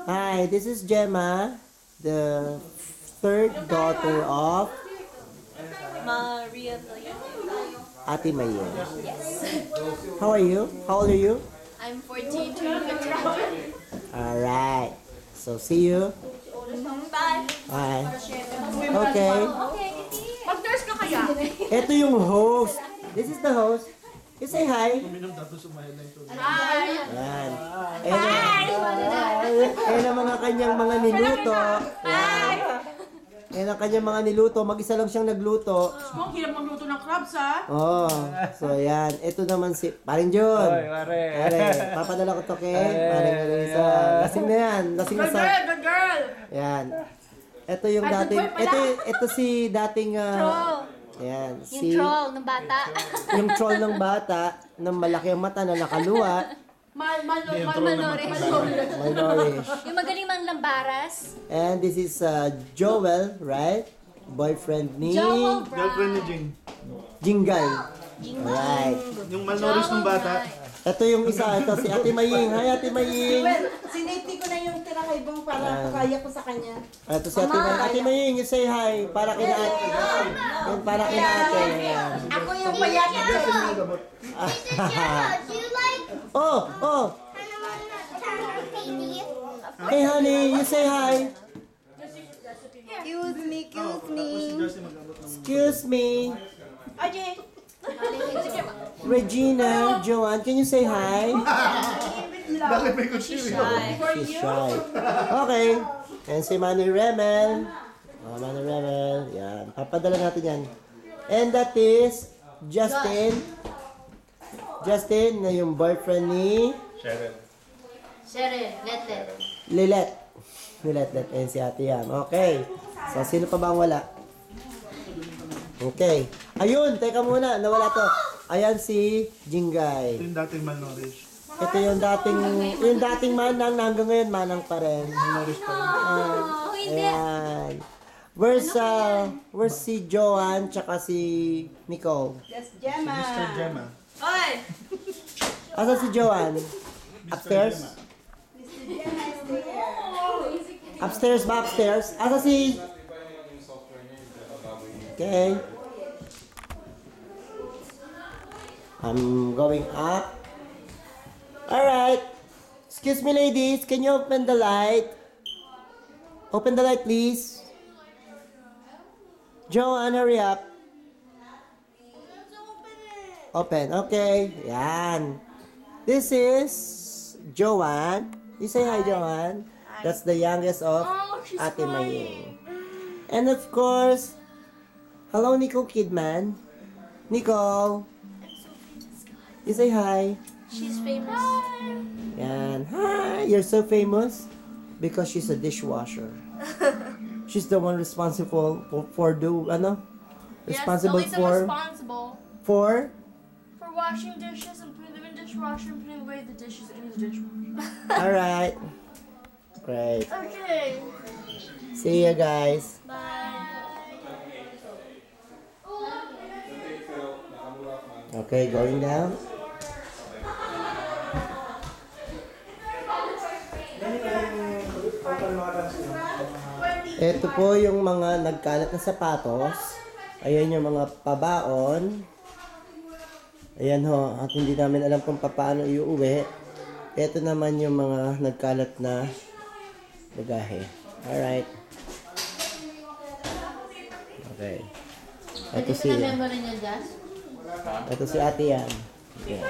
Hi, this is Gemma, the third daughter of Maria Villanueva. Ate Mayen. Yes. How are you? How old are you? I'm 14, turning 15. Alright. So, see you. Bye. Bye. Okay. Okay. Mag-nurse ka kaya? Ito yung host. This is the host. You say hi. Hi. Yan. Ayan ang mga kanyang mga niluto. Yan. Ayan ang kanyang mga niluto. Mag-isa lang siyang nagluto. Kung hirap magluto ng crabs, ha? Oh, so yan. Ito naman si Paring John. Oy, pare. Pare, papadala ko to kay Paring Elisa. Lasing na yan. Lasing na Good sa... girl, good girl! Yan. Ito yung Ay, dating... good boy pala. Ito si dating... Troll. Yan. Yung troll ng bata. Yung troll ng bata ng malaki ang mata na nakaluwa. Malnourished. Malnourished. Yung magaling mang lambaras. And this is Joel, right? Boyfriend ni Joel Girlfriend ni Brown. Jing. Jinggay. Right. Yung malnourished ng bata. Ito yung isa. Ito si Ate Maying. Hi, Ate Maying. Well, siniti ko na yung tira kay Bong para kaya ko sa kanya. Ito si Ate Maying. Ate Maying, you say hi. Para kina Ate. Yan, para kina Ate. Yan. Ako yung payat na Oh, oh. Hey, honey, you say hi. Excuse me, excuse me. Excuse me. Ajay! Regina, Joanne, can you say hi? Bakit may kutsilyo? She's shy. Okay. And si Manny Remel. Oh, Manny Remel. Yan. Papadala natin yan. And that is Justin. Justin na yung boyfriend ni Cheryl. Sharon, let. Lilet. Lilet. And si Ate Yam. Okay. So, sino pa ba ang wala? Okay. Ayun, teka muna. Nawala to. Ayan si Jinggay. Ito yung dating malnourished. Ito yung dating manang na hanggang ngayon manang pa rin. Malnourished pa rin. Oh, hindi. Ayan. Where's si Joanne tsaka si Nicole? Yes, Gemma. Mr. Gemma. Oy! Asan si Joanne? Upstairs? Upstairs ba? Upstairs? Asan si... Okay. I'm going up. Alright. Excuse me, ladies. Can you open the light? Open the light, please. Joanne, hurry up. Open. Okay. Yan. This is Joanne. You say hi, Joanne. That's the youngest of Ate Maying. And of course, hello, Nicole Kidman. Nicole. You say hi. She's famous. Yan. Hi. You're so famous because she's a dishwasher. She's the one responsible for responsible yes, responsible for For washing dishes and putting them in the dishwasher and putting away the dishes in the dishwasher. All right. Great. Okay. See you guys. Okay, going down. Ito po yung mga nagkalat na sapatos. Ayan yung mga pabaon. Ayan ho, at hindi namin alam kung paano iuwi. Ito naman yung mga nagkalat na bagahe. Alright. Okay. Ito si memory niya, Jazz? Ate yan. Yeah.